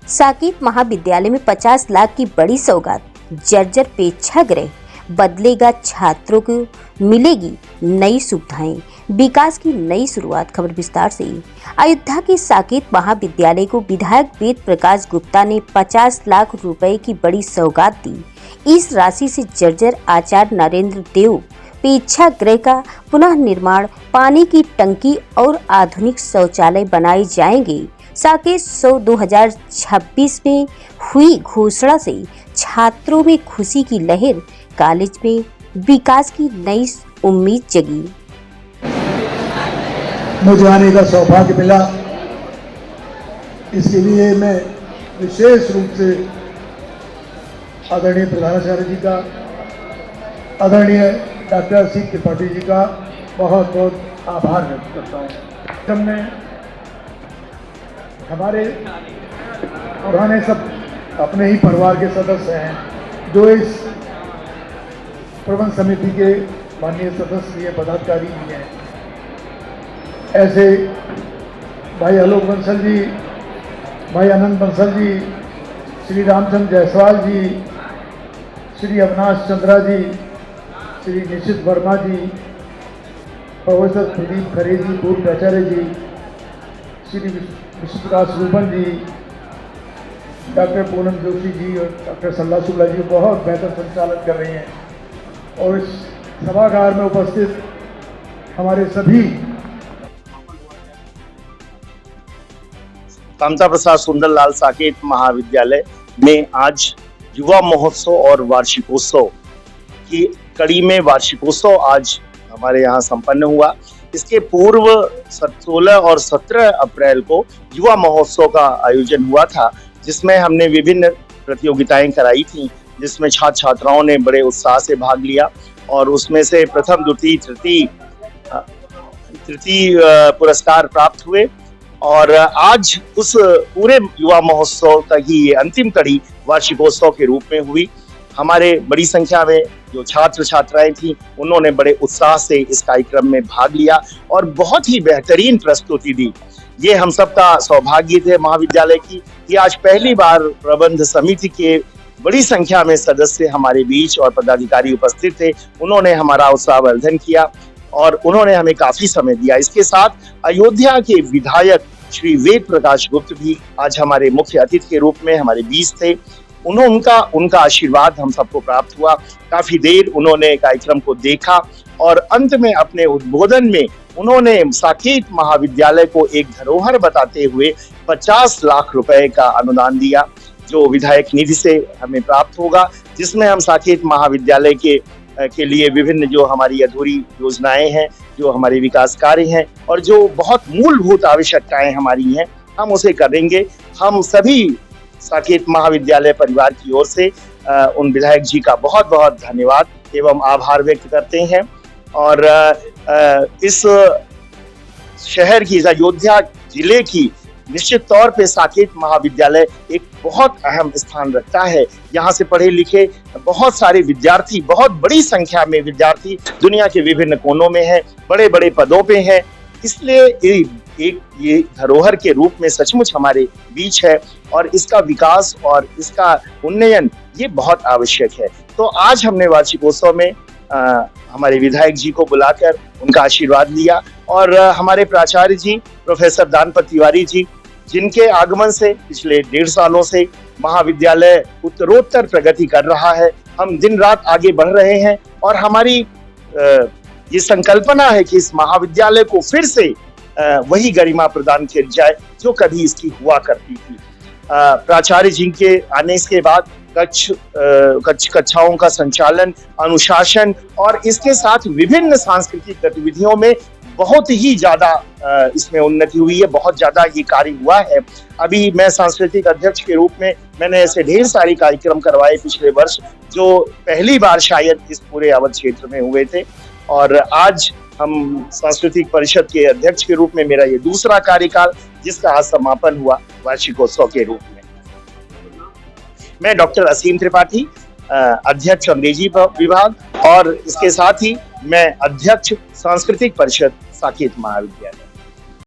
साकेत महाविद्यालय में 50 लाख की बड़ी सौगात, जर्जर प्रेक्षागृह, बदलेगा छात्रों को मिलेगी नई सुविधाएं, विकास की नई शुरुआत। खबर विस्तार से। अयोध्या के साकेत महाविद्यालय को विधायक वेद प्रकाश गुप्ता ने 50 लाख रुपए की बड़ी सौगात दी। इस राशि से जर्जर आचार्य नरेंद्र देव प्रेक्षागृह का पुनः निर्माण, पानी की टंकी और आधुनिक शौचालय बनाए जाएंगे। साकेत 2026 में हुई घोषणा से छात्रों में खुशी की लहर, कॉलेज में विकास की नई उम्मीद जगी। मुझे आने का सौभाग्य मिला, इसके लिए मैं विशेष रूप से आदरणीय प्रधानाचार्य जी का, आदरणीय डॉक्टर सी त्रिपाठी जी का बहुत बहुत आभार व्यक्त करता हूँ। हमने हमारे पुराने सब अपने ही परिवार के सदस्य हैं जो इस प्रबंध समिति के माननीय सदस्य पदाधिकारी भी हैं। ऐसे भाई आलोक बंसल जी, भाई आनंद बंसल जी, श्री रामचंद्र जायसवाल जी, श्री अविनाश चंद्रा जी, श्री निशित वर्मा जी, प्रोफेसर प्रदीप खरे जी, पूर्व प्राचार्य जी, श्री विश्व प्रकाश रूपन जी, डॉक्टर पूनम जोशी जी और डॉक्टर सल्ला शुक्ला जी बहुत बेहतर संचालन कर रही हैं। और इस सभागार में उपस्थित हमारे सभी कामता प्रसाद सुंदरलाल साकेत महाविद्यालय में आज युवा महोत्सव और वार्षिकोत्सव की कड़ी में वार्षिकोत्सव आज हमारे यहाँ संपन्न हुआ। इसके पूर्व 16 और 17 अप्रैल को युवा महोत्सव का आयोजन हुआ था, जिसमें हमने विभिन्न प्रतियोगिताएं कराई थी, जिसमें छात्र छात्राओं ने बड़े उत्साह से भाग लिया और उसमें से प्रथम, द्वितीय, तृतीय पुरस्कार प्राप्त हुए। और आज उस पूरे युवा महोत्सव का ही ये अंतिम कड़ी वार्षिकोत्सव के रूप में हुई। हमारे बड़ी संख्या में जो छात्र छात्राएं थी, उन्होंने बड़े उत्साह से इस कार्यक्रम में भाग लिया और बहुत ही बेहतरीन प्रस्तुति दी। ये हम सबका सौभाग्य थे महाविद्यालय की कि आज पहली बार प्रबंध समिति के बड़ी संख्या में सदस्य हमारे बीच और पदाधिकारी उपस्थित थे। उन्होंने हमारा उत्साहवर्धन किया और उन्होंने हमें काफी समय दिया। इसके साथ अयोध्या के विधायक श्री वेद प्रकाश गुप्ता भी आज हमारे मुख्य अतिथि के रूप में हमारे बीच थे। उनका आशीर्वाद हम सबको प्राप्त हुआ। काफी देर उन्होंने कार्यक्रम को देखा और अंत में अपने उद्बोधन में उन्होंने साकेत महाविद्यालय को एक धरोहर बताते हुए 50 लाख रुपए का अनुदान दिया, जो विधायक निधि से हमें प्राप्त होगा, जिसमें हम साकेत महाविद्यालय के लिए विभिन्न जो हमारी अधूरी योजनाएं हैं, जो हमारे विकास कार्य हैं और जो बहुत मूलभूत आवश्यकताएं हमारी हैं, हम उसे करेंगे। हम सभी साकेत महाविद्यालय परिवार की ओर से उन विधायक जी का बहुत बहुत धन्यवाद एवं आभार व्यक्त करते हैं। और इस शहर की, अयोध्या जिले की निश्चित तौर पे साकेत महाविद्यालय एक बहुत अहम स्थान रखता है। यहाँ से पढ़े लिखे बहुत सारे विद्यार्थी, बहुत बड़ी संख्या में विद्यार्थी दुनिया के विभिन्न कोनों में हैं, बड़े बड़े पदों पे हैं। इसलिए ये धरोहर के रूप में सचमुच हमारे बीच है और इसका विकास और इसका उन्नयन ये बहुत आवश्यक है। तो आज हमने वार्षिकोत्सव में हमारे विधायक जी को बुलाकर उनका आशीर्वाद लिया और हमारे प्राचार्य जी प्रोफेसर दानपत तिवारी जी, जिनके आगमन से पिछले 1.5 सालों से महाविद्यालय उत्तरोत्तर प्रगति कर रहा है। हम दिन रात आगे बढ़ रहे हैं और हमारी ये संकल्पना है कि इस महाविद्यालय को फिर से वही गरिमा प्रदान की जाए जो कभी इसकी हुआ करती थी। प्राचार्य जी के आने के बाद कक्षाओं का संचालन, अनुशासन और इसके साथ विभिन्न सांस्कृतिक गतिविधियों में बहुत ही ज्यादा इसमें उन्नति हुई है, बहुत ज्यादा ये कार्य हुआ है। अभी मैं सांस्कृतिक अध्यक्ष के रूप में मैंने ऐसे ढेर सारे कार्यक्रम करवाए पिछले वर्ष, जो पहली बार शायद इस पूरे अवध क्षेत्र में हुए थे। और आज हम सांस्कृतिक परिषद के अध्यक्ष के रूप में मेरा ये दूसरा कार्यकाल, जिसका आज समापन हुआ वार्षिकोत्सव के रूप में। मैं डॉक्टर असीम त्रिपाठी, अध्यक्ष अंग्रेजी विभाग, और इसके साथ ही मैं अध्यक्ष सांस्कृतिक परिषद साकेत महाविद्यालय।